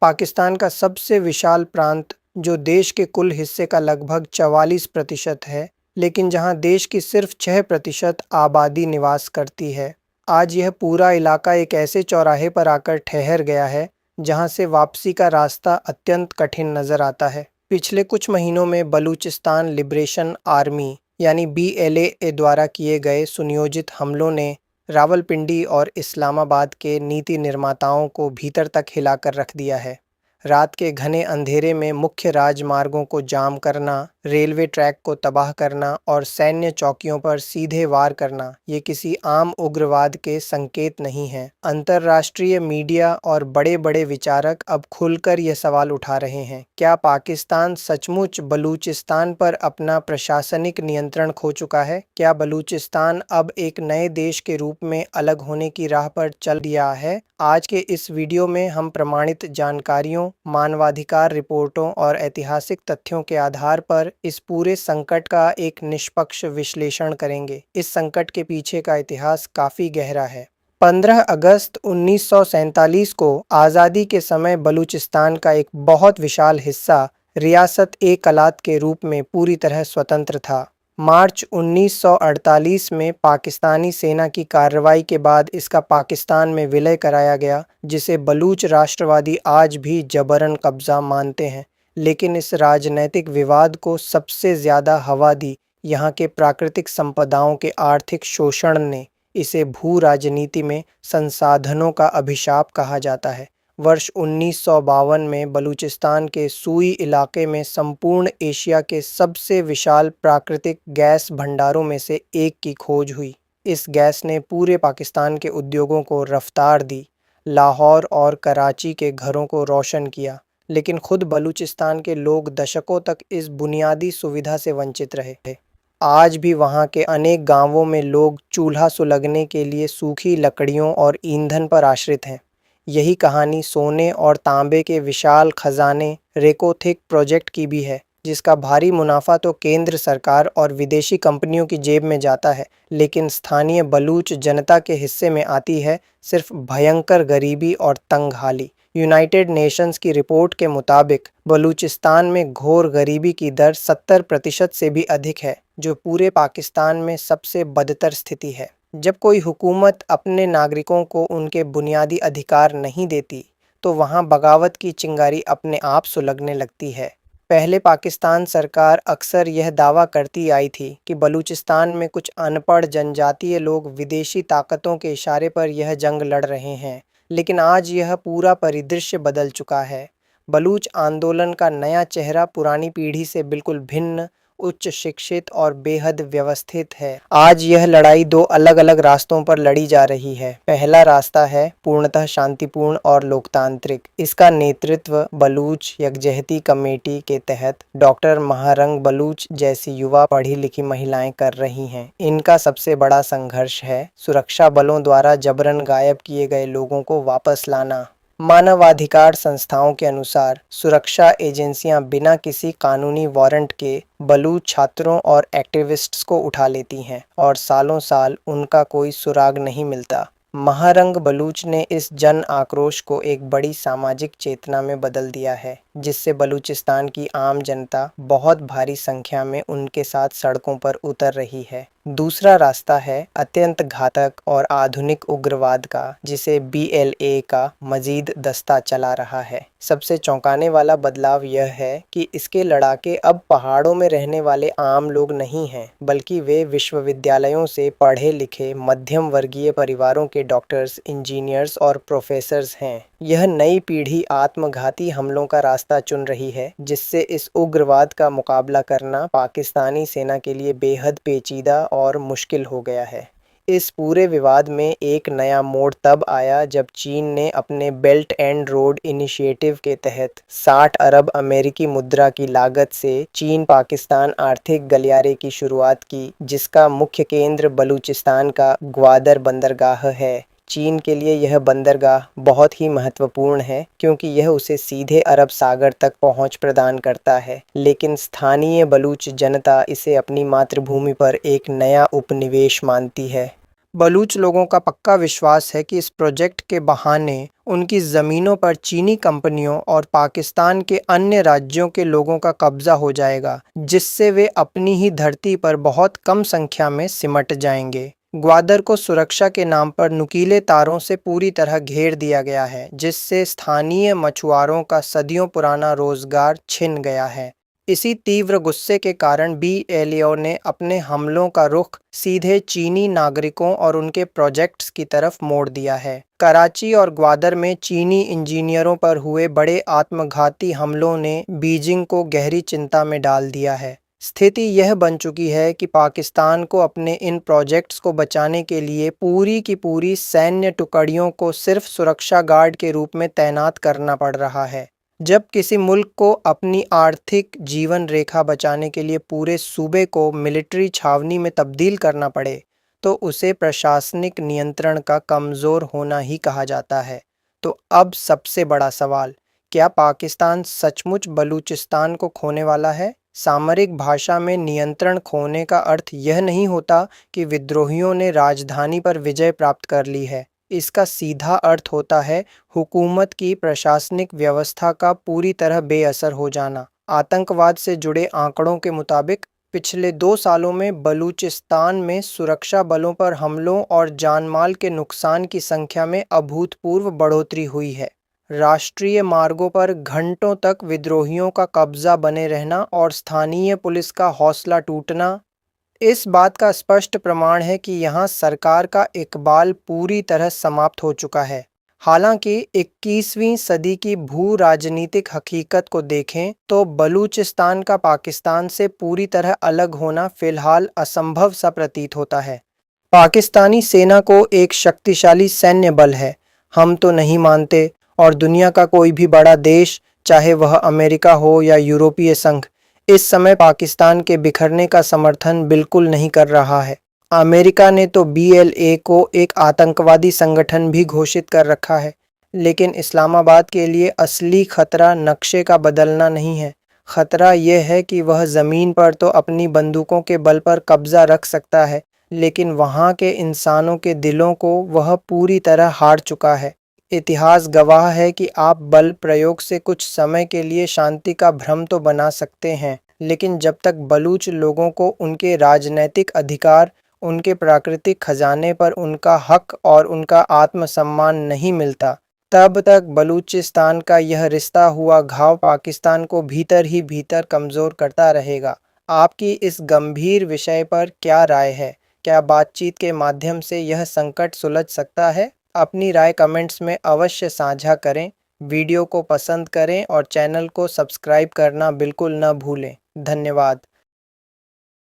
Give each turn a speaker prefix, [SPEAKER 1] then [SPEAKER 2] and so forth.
[SPEAKER 1] पाकिस्तान का सबसे विशाल प्रांत जो देश के कुल हिस्से का लगभग 44% है, लेकिन जहां देश की सिर्फ 6% आबादी निवास करती है। आज यह पूरा इलाका एक ऐसे चौराहे पर आकर ठहर गया है, जहां से वापसी का रास्ता अत्यंत कठिन नजर आता है। पिछले कुछ महीनों में बलूचिस्तान लिबरेशन आर्मी यानी BLA द्वारा किए गए सुनियोजित हमलों ने रावलपिंडी और इस्लामाबाद के नीति निर्माताओं को भीतर तक हिलाकर रख दिया है। रात के घने अंधेरे में मुख्य राजमार्गों को जाम करना, रेलवे ट्रैक को तबाह करना और सैन्य चौकियों पर सीधे वार करना ये किसी आम उग्रवाद के संकेत नहीं है। अंतर्राष्ट्रीय मीडिया और बड़े-बड़े विचारक अब खुलकर ये सवाल उठा रहे हैं, क्या पाकिस्तान सचमुच बलूचिस्तान पर अपना प्रशासनिक नियंत्रण खो चुका है? क्या बलूचिस्तान अब एक नए देश के रूप में अलग होने की राह पर चल दिया है? आज के इस वीडियो में हम प्रमाणित जानकारियों, मानवाधिकार रिपोर्टों और ऐतिहासिक तथ्यों के आधार पर इस पूरे संकट का एक निष्पक्ष विश्लेषण करेंगे। इस संकट के पीछे का इतिहास काफ़ी गहरा है। 15 अगस्त 1947 को आज़ादी के समय बलूचिस्तान का एक बहुत विशाल हिस्सा रियासत-ए-कलात के रूप में पूरी तरह स्वतंत्र था। मार्च 1948 में पाकिस्तानी सेना की कार्रवाई के बाद इसका पाकिस्तान में विलय कराया गया, जिसे बलूच राष्ट्रवादी आज भी जबरन कब्जा मानते हैं। लेकिन इस राजनैतिक विवाद को सबसे ज़्यादा हवा दी यहाँ के प्राकृतिक संपदाओं के आर्थिक शोषण ने। इसे भू राजनीति में संसाधनों का अभिशाप कहा जाता है। वर्ष 1952 में बलूचिस्तान के सूई इलाके में संपूर्ण एशिया के सबसे विशाल प्राकृतिक गैस भंडारों में से एक की खोज हुई। इस गैस ने पूरे पाकिस्तान के उद्योगों को रफ्तार दी, लाहौर और कराची के घरों को रोशन किया, लेकिन खुद बलूचिस्तान के लोग दशकों तक इस बुनियादी सुविधा से वंचित रहे थे। आज भी वहाँ के अनेक गांवों में लोग चूल्हा सुलगने के लिए सूखी लकड़ियों और ईंधन पर आश्रित हैं। यही कहानी सोने और तांबे के विशाल खजाने रेकोथिक प्रोजेक्ट की भी है, जिसका भारी मुनाफा तो केंद्र सरकार और विदेशी कंपनियों की जेब में जाता है, लेकिन स्थानीय बलूच जनता के हिस्से में आती है सिर्फ भयंकर गरीबी और तंगहाली। यूनाइटेड नेशंस की रिपोर्ट के मुताबिक बलूचिस्तान में घोर गरीबी की दर 70% से भी अधिक है, जो पूरे पाकिस्तान में सबसे बदतर स्थिति है। जब कोई हुकूमत अपने नागरिकों को उनके बुनियादी अधिकार नहीं देती, तो वहाँ बगावत की चिंगारी अपने आप सुलगने लगती है। पहले पाकिस्तान सरकार अक्सर यह दावा करती आई थी कि बलूचिस्तान में कुछ अनपढ़ जनजातीय लोग विदेशी ताकतों के इशारे पर यह जंग लड़ रहे हैं, लेकिन आज यह पूरा परिदृश्य बदल चुका है। बलूच आंदोलन का नया चेहरा पुरानी पीढ़ी से बिल्कुल भिन्न, उच्च शिक्षित और बेहद व्यवस्थित है। आज यह लड़ाई दो अलग-अलग रास्तों पर लड़ी जा रही है। पहला रास्ता है पूर्णतः शांतिपूर्ण और लोकतांत्रिक। इसका नेतृत्व बलूच यकजहती कमेटी के तहत डॉक्टर महारंग बलूच जैसी युवा पढ़ी लिखी महिलाएं कर रही हैं। इनका सबसे बड़ा संघर्ष है सुरक्षा बलों द्वारा जबरन गायब किए गए लोगों को वापस लाना। मानवाधिकार संस्थाओं के अनुसार सुरक्षा एजेंसियां बिना किसी कानूनी वारंट के बलूच छात्रों और एक्टिविस्ट्स को उठा लेती हैं और सालों साल उनका कोई सुराग नहीं मिलता। महारंग बलूच ने इस जन आक्रोश को एक बड़ी सामाजिक चेतना में बदल दिया है, जिससे बलूचिस्तान की आम जनता बहुत भारी संख्या में उनके साथ सड़कों पर उतर रही है। दूसरा रास्ता है अत्यंत घातक और आधुनिक उग्रवाद का, जिसे BLA का मजीद दस्ता चला रहा है। सबसे चौंकाने वाला बदलाव यह है कि इसके लड़ाके अब पहाड़ों में रहने वाले आम लोग नहीं हैं, बल्कि वे विश्वविद्यालयों से पढ़े लिखे मध्यम वर्गीय परिवारों के डॉक्टर्स, इंजीनियर्स और प्रोफेसर्स हैं। यह नई पीढ़ी आत्मघाती हमलों का रास्ता चुन रही है, जिससे इस उग्रवाद का मुकाबला करना पाकिस्तानी सेना के लिए बेहद पेचीदा और मुश्किल हो गया है। इस पूरे विवाद में एक नया मोड़ तब आया जब चीन ने अपने बेल्ट एंड रोड इनिशिएटिव के तहत 60 अरब अमेरिकी मुद्रा की लागत से चीन पाकिस्तान आर्थिक गलियारे की शुरुआत की, जिसका मुख्य केंद्र बलूचिस्तान का ग्वादर बंदरगाह है। चीन के लिए यह बंदरगाह बहुत ही महत्वपूर्ण है, क्योंकि यह उसे सीधे अरब सागर तक पहुंच प्रदान करता है, लेकिन स्थानीय बलूच जनता इसे अपनी मातृभूमि पर एक नया उपनिवेश मानती है। बलूच लोगों का पक्का विश्वास है कि इस प्रोजेक्ट के बहाने उनकी ज़मीनों पर चीनी कंपनियों और पाकिस्तान के अन्य राज्यों के लोगों का कब्जा हो जाएगा, जिससे वे अपनी ही धरती पर बहुत कम संख्या में सिमट जाएंगे। ग्वादर को सुरक्षा के नाम पर नुकीले तारों से पूरी तरह घेर दिया गया है, जिससे स्थानीय मछुआरों का सदियों पुराना रोजगार छिन गया है। इसी तीव्र गुस्से के कारण बीएलओ ने अपने हमलों का रुख सीधे चीनी नागरिकों और उनके प्रोजेक्ट्स की तरफ मोड़ दिया है। कराची और ग्वादर में चीनी इंजीनियरों पर हुए बड़े आत्मघाती हमलों ने बीजिंग को गहरी चिंता में डाल दिया है। स्थिति यह बन चुकी है कि पाकिस्तान को अपने इन प्रोजेक्ट्स को बचाने के लिए पूरी की पूरी सैन्य टुकड़ियों को सिर्फ सुरक्षा गार्ड के रूप में तैनात करना पड़ रहा है। जब किसी मुल्क को अपनी आर्थिक जीवन रेखा बचाने के लिए पूरे सूबे को मिलिट्री छावनी में तब्दील करना पड़े, तो उसे प्रशासनिक नियंत्रण का कमज़ोर होना ही कहा जाता है। तो अब सबसे बड़ा सवाल, क्या पाकिस्तान सचमुच बलूचिस्तान को खोने वाला है? सामरिक भाषा में नियंत्रण खोने का अर्थ यह नहीं होता कि विद्रोहियों ने राजधानी पर विजय प्राप्त कर ली है। इसका सीधा अर्थ होता है हुकूमत की प्रशासनिक व्यवस्था का पूरी तरह बेअसर हो जाना। आतंकवाद से जुड़े आंकड़ों के मुताबिक पिछले 2 सालों में बलूचिस्तान में सुरक्षा बलों पर हमलों और जानमाल के नुकसान की संख्या में अभूतपूर्व बढ़ोतरी हुई है। राष्ट्रीय मार्गों पर घंटों तक विद्रोहियों का कब्जा बने रहना और स्थानीय पुलिस का हौसला टूटना इस बात का स्पष्ट प्रमाण है कि यहाँ सरकार का इकबाल पूरी तरह समाप्त हो चुका है। हालांकि 21वीं सदी की भू राजनीतिक हकीकत को देखें तो बलूचिस्तान का पाकिस्तान से पूरी तरह अलग होना फिलहाल असंभव सा प्रतीत होता है। पाकिस्तानी सेना को एक शक्तिशाली सैन्य बल है, हम तो नहीं मानते, और दुनिया का कोई भी बड़ा देश, चाहे वह अमेरिका हो या यूरोपीय संघ, इस समय पाकिस्तान के बिखरने का समर्थन बिल्कुल नहीं कर रहा है। अमेरिका ने तो बीएलए को एक आतंकवादी संगठन भी घोषित कर रखा है, लेकिन इस्लामाबाद के लिए असली खतरा नक्शे का बदलना नहीं है। खतरा यह है कि वह ज़मीन पर तो अपनी बंदूकों के बल पर कब्जा रख सकता है, लेकिन वहाँ के इंसानों के दिलों को वह पूरी तरह हार चुका है। इतिहास गवाह है कि आप बल प्रयोग से कुछ समय के लिए शांति का भ्रम तो बना सकते हैं, लेकिन जब तक बलूच लोगों को उनके राजनैतिक अधिकार, उनके प्राकृतिक खजाने पर उनका हक और उनका आत्मसम्मान नहीं मिलता, तब तक बलूचिस्तान का यह रिश्ता हुआ घाव पाकिस्तान को भीतर ही भीतर कमज़ोर करता रहेगा। आपकी इस गंभीर विषय पर क्या राय है? क्या बातचीत के माध्यम से यह संकट सुलझ सकता है? अपनी राय कमेंट्स में अवश्य साझा करें। वीडियो को पसंद करें और चैनल को सब्सक्राइब करना बिल्कुल न भूलें। धन्यवाद।